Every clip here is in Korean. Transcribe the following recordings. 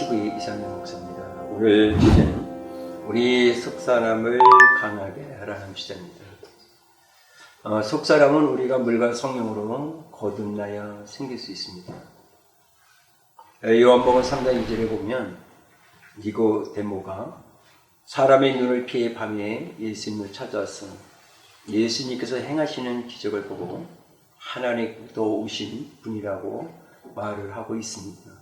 TV 이상현 목사입니다. 오늘 주제는 우리 속사람을 강하게 하라는 주제입니다. 속사람은 우리가 물과 성령으로 거듭나야 생길 수 있습니다. 요한복음 3장 2절에 보면 니고데모가 사람의 눈을 피해 밤에 예수님을 찾아와서 예수님께서 행하시는 기적을 보고 하나님께서 오신 분이라고 말을 하고 있습니다.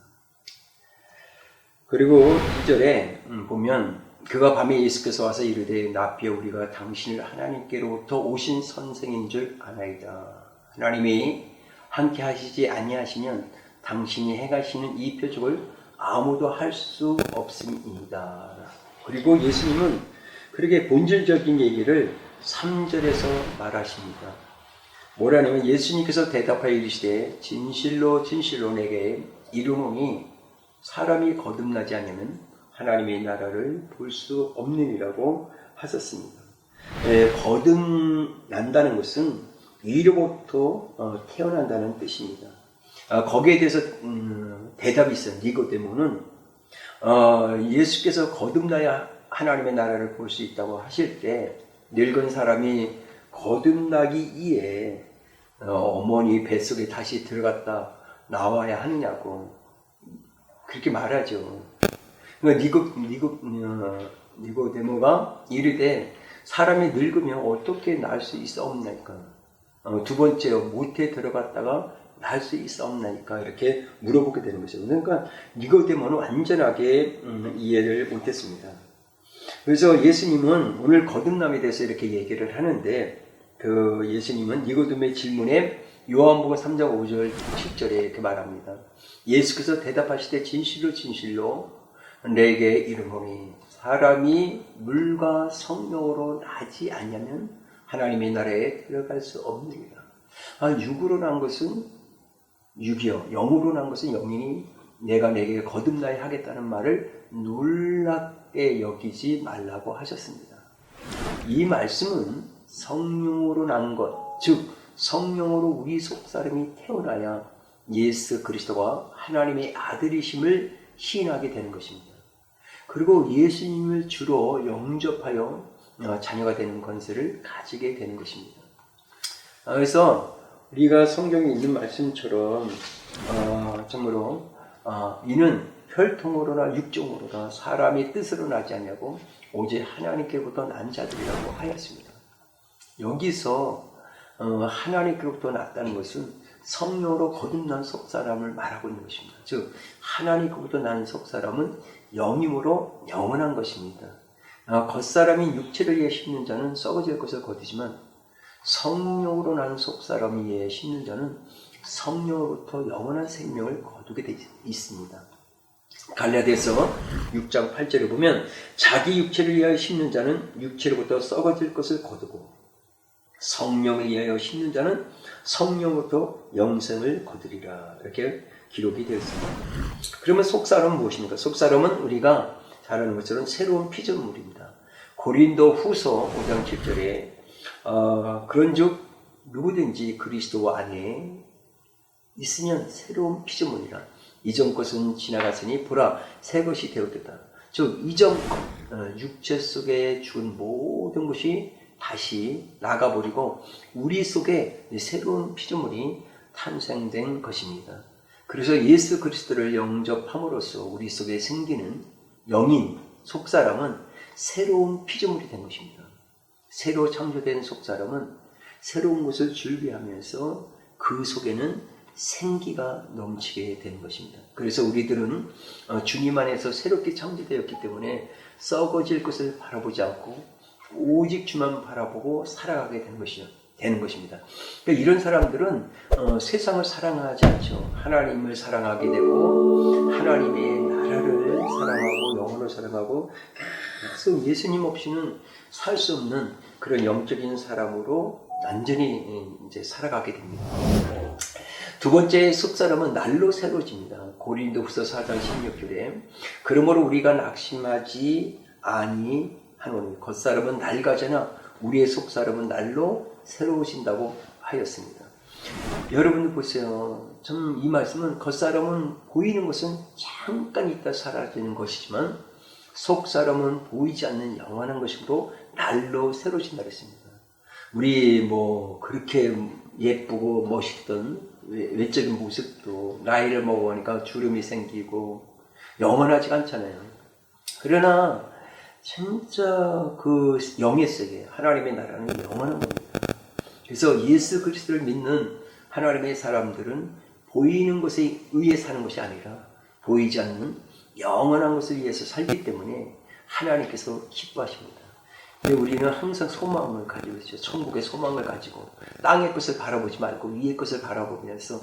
그리고 2절에 보면 그가 밤에 예수께서 와서 이르되 나피어 우리가 당신을 하나님께로부터 오신 선생인 줄 아나이다. 하나님이 함께 하시지 아니하시면 당신이 행하시는 이 표적을 아무도 할 수 없음이다. 그리고 예수님은 그렇게 본질적인 얘기를 3절에서 말하십니다. 뭐라냐면 예수님께서 대답하여 이르시되 진실로 진실로 내게 이르노니 사람이 거듭나지 않으면 하나님의 나라를 볼 수 없느니라고 하셨습니다. 거듭난다는 것은 위로부터 태어난다는 뜻입니다. 거기에 대해서 대답이 있어요. 니고데모는 예수께서 거듭나야 하나님의 나라를 볼 수 있다고 하실 때 늙은 사람이 거듭나기 이에 어머니 뱃속에 다시 들어갔다 나와야 하느냐고 그렇게 말하죠. 그러니까 니고데모가 이르되 사람이 늙으면 어떻게 날 수 있사옵나이까? 두 번째 모태에 들어갔다가 날 수 있사옵나이까? 이렇게 물어보게 되는 것이죠. 그러니까 니고데모는 완전하게 이해를 못했습니다. 그래서 예수님은 오늘 거듭남에 대해서 이렇게 얘기를 하는데 그 예수님은 니고데모의 질문에 요한복음 3장 5절 7절에 이렇게 말합니다. 예수께서 대답하시되 진실로 진실로 내게 이르노니 사람이 물과 성령으로 나지 않으면 하나님의 나라에 들어갈 수 없느니라. 육으로 난 것은 육이요 영으로 난 것은 영이니 내가 내게 거듭나야 하겠다는 말을 놀랍게 여기지 말라고 하셨습니다. 이 말씀은 성령으로 난 것, 즉 성령으로 우리 속사람이 태어나야 예수 그리스도가 하나님의 아들이심을 시인하게 되는 것입니다. 그리고 예수님을 주로 영접하여 자녀가 되는 권세를 가지게 되는 것입니다. 그래서 우리가 성경에 있는 말씀처럼 정말로 이는 혈통으로나 육종으로나 사람의 뜻으로 나지 않냐고 오직 하나님께로부터 난 자들이라고 하였습니다. 여기서 하나님께로부터 났다는 것은 성령으로 거듭난 속사람을 말하고 있는 것입니다. 즉 하나님께로부터 난 속사람은 영임으로 영원한 것입니다. 겉사람이 육체를 위해 심는 자는 썩어질 것을 거두지만 성령으로 난 속사람을 위해 심는 자는 성령으로부터 영원한 생명을 거두게 되어 있습니다. 갈라디아서 6장 8절에 보면 자기 육체를 위하여 심는 자는 육체로부터 썩어질 것을 거두고 성령을 위하여 심는 자는 성령으로부터 영생을 거두리라. 이렇게 기록이 되어 있습니다. 그러면 속사람은 무엇입니까? 속사람은 우리가 잘 아는 것처럼 새로운 피조물입니다. 고린도 후서 5장 7절에 그런즉 누구든지 그리스도 안에 있으면 새로운 피조물이라. 이전 것은 지나갔으니 보라 새 것이 되었다. 즉 이전 육체 속에 죽은 모든 것이 다시 나가버리고 우리 속에 새로운 피조물이 탄생된 것입니다. 그래서 예수 그리스도를 영접함으로써 우리 속에 생기는 영인, 속사람은 새로운 피조물이 된 것입니다. 새로 창조된 속사람은 새로운 것을 준비하면서 그 속에는 생기가 넘치게 되는 것입니다. 그래서 우리들은 주님 안에서 새롭게 창조되었기 때문에 썩어질 것을 바라보지 않고 오직 주만 바라보고 살아가게 되는 것입니다. 그러니까 이런 사람들은 세상을 사랑하지 않죠. 하나님을 사랑하게 되고 하나님의 나라를 사랑하고 영혼을 사랑하고 계속 예수님 없이는 살 수 없는 그런 영적인 사람으로 완전히 이제 살아가게 됩니다. 두 번째 속사람은 날로 새로워집니다. 고린도후서 4장 16절에 그러므로 우리가 낙심하지 아니하노니 겉사람은 낡아져나 우리의 속사람은 날로 새로워진다고 하였습니다. 여러분들 보세요. 참 이 말씀은 겉사람은 보이는 것은 잠깐 있다 사라지는 것이지만 속사람은 보이지 않는 영원한 것이므로 날로 새로워진다 그랬습니다. 우리 뭐 그렇게 예쁘고 멋있던 외적인 모습도 나이를 먹으니까 주름이 생기고 영원하지 않잖아요. 그러나 진짜 그 영의 세계, 하나님의 나라는 영원한 겁니다. 그래서 예수 그리스도를 믿는 하나님의 사람들은 보이는 것에 의해 사는 것이 아니라 보이지 않는 영원한 것을 위해서 살기 때문에 하나님께서 기뻐하십니다. 근데 우리는 항상 소망을 가지고 있죠. 천국의 소망을 가지고 땅의 것을 바라보지 말고 위의 것을 바라보면서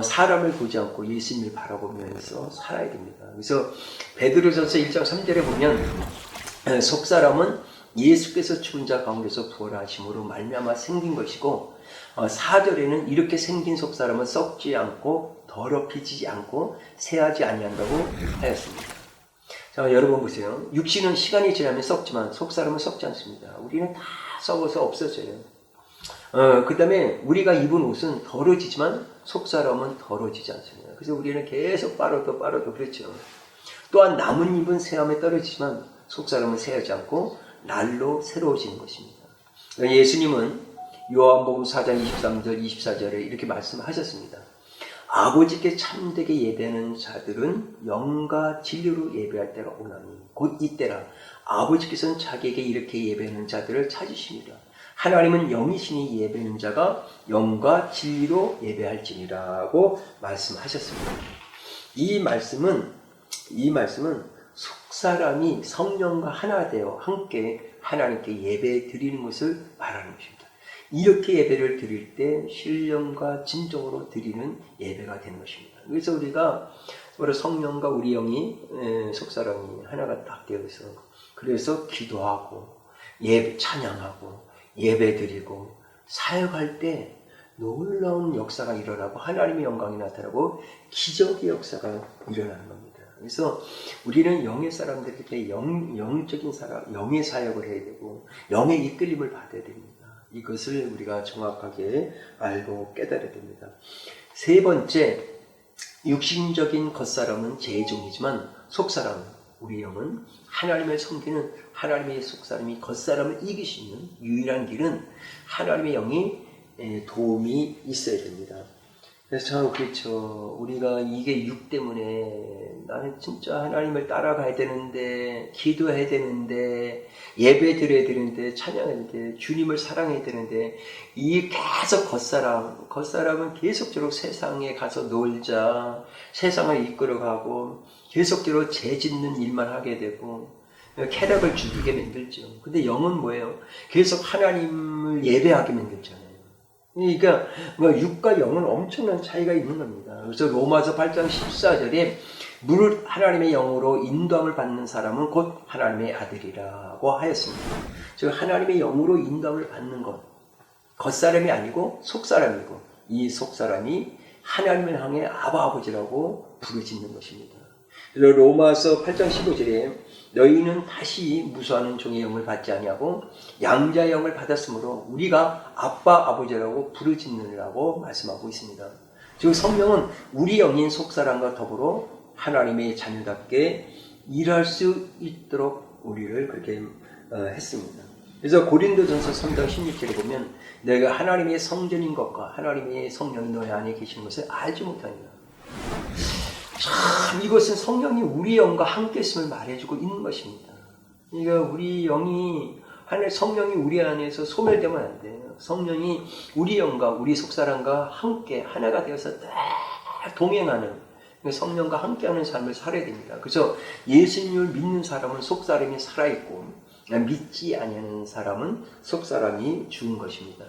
사람을 보지 않고 예수님을 바라보면서 살아야 됩니다. 그래서 베드로전서 1장 3절에 보면 속사람은 예수께서 죽은 자 가운데서 부활하심으로 말미암아 생긴 것이고 4절에는 이렇게 생긴 속사람은 썩지 않고 더럽히지 않고 새하지 아니한다고 하였습니다. 자, 여러분 보세요. 육신은 시간이 지나면 썩지만 속사람은 썩지 않습니다. 우리는 다 썩어서 없어져요. 그 다음에 우리가 입은 옷은 더러지지만 속사람은 더러지지 않습니다. 그래서 우리는 계속 빠르도 그렇죠. 또한 남은 입은 새함에 떨어지지만 속사람은 새하지 않고 날로 새로워지는 것입니다. 예수님은 요한복음 4장 23절 24절에 이렇게 말씀하셨습니다. 아버지께 참되게 예배하는 자들은 영과 진리로 예배할 때가 오나니 곧 이때라 아버지께서는 자기에게 이렇게 예배하는 자들을 찾으시니라. 하나님은 영이시니 예배하는 자가 영과 진리로 예배할지니라고 말씀하셨습니다. 이 말씀은 속사람이 성령과 하나 되어 함께 하나님께 예배 드리는 것을 말하는 것입니다. 이렇게 예배를 드릴 때 신령과 진정으로 드리는 예배가 되는 것입니다. 그래서 우리가 성령과 우리 영이 속사람이 하나가 딱 되어서 그래서 기도하고 예배 찬양하고 예배 드리고 사역할 때 놀라운 역사가 일어나고 하나님의 영광이 나타나고 기적의 역사가 일어나는 겁니다. 그래서 우리는 영의 사람들에게 영적인 사람, 영의 사역을 해야 되고 영의 이끌림을 받아야 됩니다. 이것을 우리가 정확하게 알고 깨달아야 됩니다. 세 번째, 육신적인 겉사람은 제종이지만 속사람, 우리 영은 하나님을 섬기는 하나님의 속사람이 겉사람을 이길 수 있는 유일한 길은 하나님의 영이 도움이 있어야 됩니다. 그래서 참 그렇죠. 우리가 이게 육 때문에 나는 진짜 하나님을 따라가야 되는데 기도해야 되는데 예배 드려야 되는데 찬양해야 되는데 주님을 사랑해야 되는데 이 계속 겉사람은 계속적으로 세상에 가서 놀자 세상을 이끌어가고 계속적으로 죄짓는 일만 하게 되고 쾌락을 즐기게 만들죠. 근데 영은 뭐예요? 계속 하나님을 예배하게 만들잖아요. 그러니까 육과 영은 엄청난 차이가 있는 겁니다. 그래서 로마서 8장 14절에 무릇 하나님의 영으로 인도함을 받는 사람은 곧 하나님의 아들이라고 하였습니다. 즉 하나님의 영으로 인도함을 받는 것, 겉사람이 아니고 속사람이고 이 속사람이 하나님을 향해 아바 아버지라고 부르짖는 것입니다. 그래서 로마서 8장 15절에 너희는 다시 무수하는 종의 영을 받지 아니하고 양자의 영을 받았으므로 우리가 아빠 아버지라고 부르짖느라고 말씀하고 있습니다. 즉 성령은 우리 영인 속사람과 더불어 하나님의 자녀답게 일할 수 있도록 우리를 그렇게 했습니다. 그래서 고린도전서 3장 16절에 보면 내가 하나님의 성전인 것과 하나님의 성령이 너희 안에 계시는 것을 알지 못하니라. 참 이것은 성령이 우리 영과 함께 있음을 말해주고 있는 것입니다. 그러니까 우리 영이 성령이 우리 안에서 소멸되면 안 돼요. 성령이 우리 영과 우리 속사람과 함께 하나가 되어서 딱 동행하는 성령과 함께하는 삶을 살아야 됩니다. 그래서 예수님을 믿는 사람은 속사람이 살아있고 믿지 아니하는 사람은 속사람이 죽은 것입니다.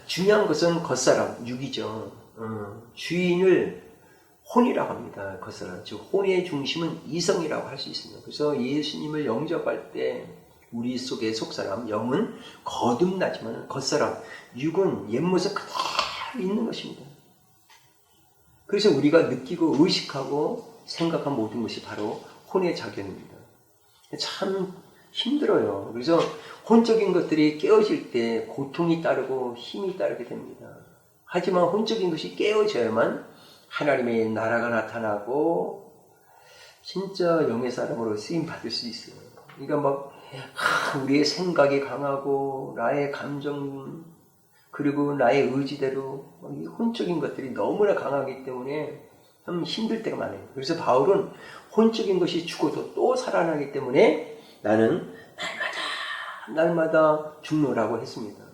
중요한 것은 겉사람, 육이죠. 주인을 혼이라고 합니다. 겉사람. 즉 혼의 중심은 이성이라고 할 수 있습니다. 그래서 예수님을 영접할 때 우리 속의 속사람, 영은 거듭나지만 겉사람, 육은 옛모습 그대로 있는 것입니다. 그래서 우리가 느끼고 의식하고 생각한 모든 것이 바로 혼의 작용입니다. 참 힘들어요. 그래서 혼적인 것들이 깨어질 때 고통이 따르고 힘이 따르게 됩니다. 하지만 혼적인 것이 깨어져야만 하나님의 나라가 나타나고 진짜 영의 사람으로 쓰임 받을 수 있어요. 그러니까 막 우리의 생각이 강하고 나의 감정 그리고 나의 의지대로 이 혼적인 것들이 너무나 강하기 때문에 참 힘들 때가 많아요. 그래서 바울은 혼적인 것이 죽어도 또 살아나기 때문에 나는 날마다 죽노라고 했습니다.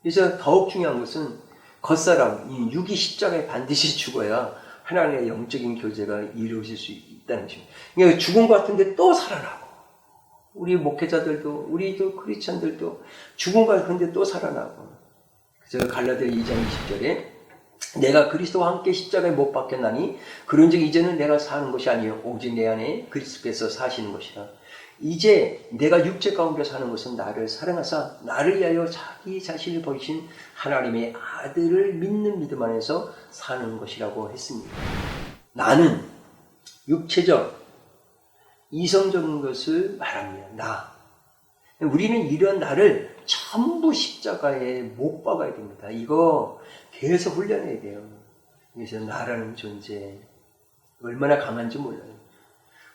그래서 더욱 중요한 것은 겉사람, 이 육이 십자가에 반드시 죽어야 하나님의 영적인 교제가 이루어질 수 있다는 것입니다. 그러니까 죽은 것 같은데 또 살아나고 우리 목회자들도 우리도 크리스찬들도 죽은 것 같은데 또 살아나고 그래서 갈라디아 2장 20절에 내가 그리스도와 함께 십자가에 못 박혔나니 그런즉 이제는 내가 사는 것이 아니요 오직 내 안에 그리스도께서 사시는 것이라. 이제 내가 육체 가운데 사는 것은 나를 사랑하사 나를 위하여 자기 자신을 버리신 하나님의 아들을 믿는 믿음 안에서 사는 것이라고 했습니다. 나는 육체적 이성적인 것을 말합니다. 나. 우리는 이런 나를 전부 십자가에 못 박아야 됩니다. 이거 계속 훈련해야 돼요. 그래서 나라는 존재 얼마나 강한지 몰라요.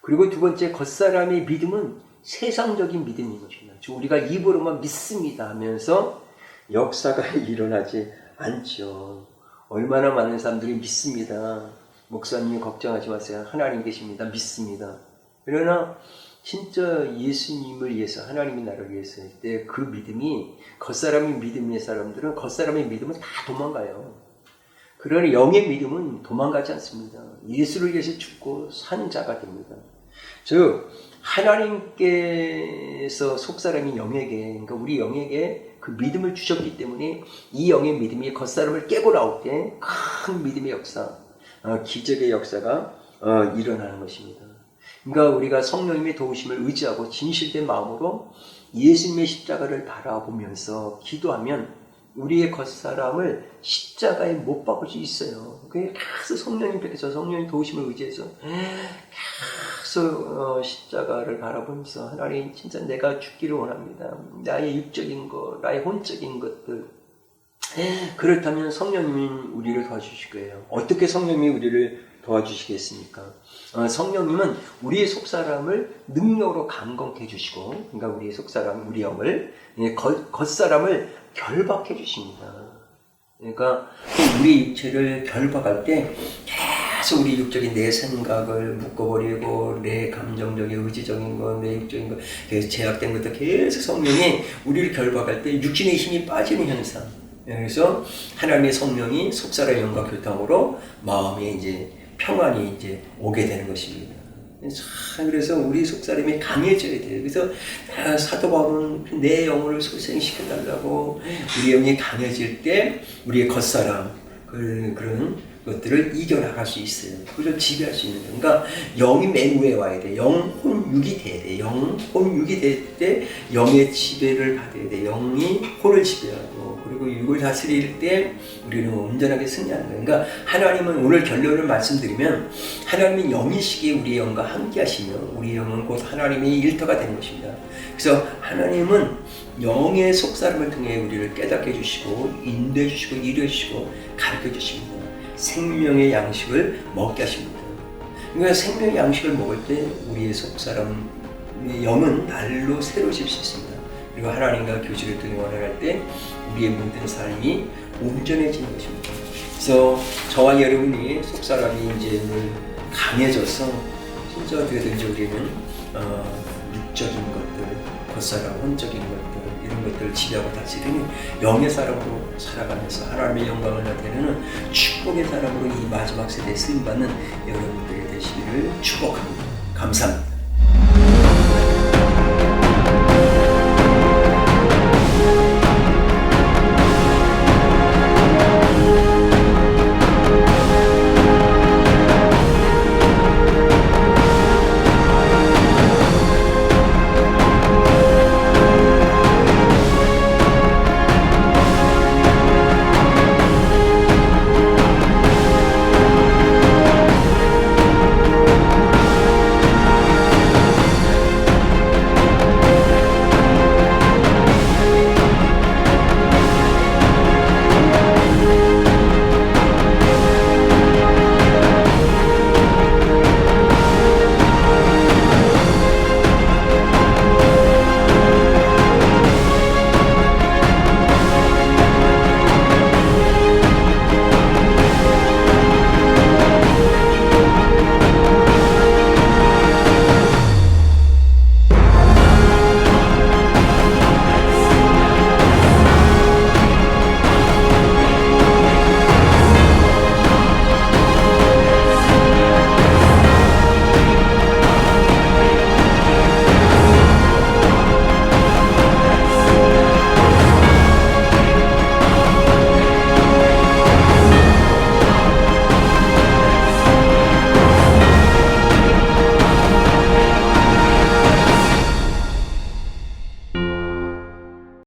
그리고 두 번째 겉사람의 믿음은 세상적인 믿음인 것입니다. 우리가 입으로만 믿습니다 하면서 역사가 일어나지 않죠. 얼마나 많은 사람들이 믿습니다. 목사님 걱정하지 마세요. 하나님 계십니다. 믿습니다. 그러나 진짜 예수님을 위해서 하나님의 나라를 위해서 할 때 그 믿음이 겉사람의 믿음의 사람들은 겉사람의 믿음은 다 도망가요. 그러나 영의 믿음은 도망가지 않습니다. 예수를 위해서 죽고 산 자가 됩니다. 즉 하나님께서 속사람인 영에게 그러니까 우리 영에게 그 믿음을 주셨기 때문에 이 영의 믿음이 겉사람을 깨고 나올 때 큰 믿음의 역사, 기적의 역사가 일어나는 것입니다. 그러니까 우리가 성령님의 도우심을 의지하고 진실된 마음으로 예수님의 십자가를 바라보면서 기도하면 우리의 겉사람을 십자가에 못 박을 수 있어요. 계속 성령님께서 성령의 도우심을 의지해서 계속 십자가를 바라보면서 하나님 진짜 내가 죽기를 원합니다. 나의 육적인 것, 나의 혼적인 것들 그렇다면 성령님이 우리를 도와주실 거예요. 어떻게 성령님이 우리를 도와주시겠습니까? 성령님은 우리의 속사람을 능력으로 강건케 해주시고 그러니까 우리의 속사람, 우리 영을 겉사람을 결박해 주십니다. 그러니까 우리 육체를 결박할 때 계속 우리 육적인 내 생각을 묶어버리고 내 감정적인 의지적인 것, 내 육적인 것 계속 제약된 것들 계속 성령이 우리를 결박할 때 육신의 힘이 빠지는 현상. 그래서 하나님의 성령이 속사람의 영과 교통으로 마음에 이제 평안이 이제 오게 되는 것입니다. 그래서 우리 속사람이 강해져야 돼요. 그래서 사도 바울은 내 영혼을 소생시켜달라고 우리 영이 강해질 때 우리의 겉사람 그런 것들을 이겨나갈 수 있어요. 그걸 지배할 수 있는 거예요. 그러니까 영이 맨 위에 와야 돼. 영혼 육이 돼야 돼. 영혼 육이 될 때 영의 지배를 받아야 돼. 영이 혼을 지배하고 그리고 육을 다스릴 때 우리는 온전하게 승리하는 거예요. 그러니까 하나님은 오늘 결론을 말씀드리면 하나님은 영이시기에 우리 영과 함께 하시며 우리 영은 곧 하나님의 일터가 되는 것입니다. 그래서 하나님은 영의 속사람을 통해 우리를 깨닫게 해주시고 인도해 주시고 이루어 주시고 가르쳐 주십니다. 생명의 양식을 먹게 하십니다. 그러니까 생명의 양식을 먹을 때 우리의 속사람의 영은 날로 새로워질 수 있습니다. 그리고 하나님과 교제를 통해 원활할 때 우리의 모든 삶이 온전해지는 것입니다. 그래서 저와 여러분이 속사람이 이제 강해져서 진짜 어떻게든지 우리는 육적인 것들, 겉사람, 혼적인 것들 이런 것들을 지배하고 다스리는 영의 사람으로 살아가면서 하나님의 영광을 나타내는 축복의 사람으로 이 마지막 세대에 쓰임받는 여러분들이 되시기를 축복합니다. 감사합니다.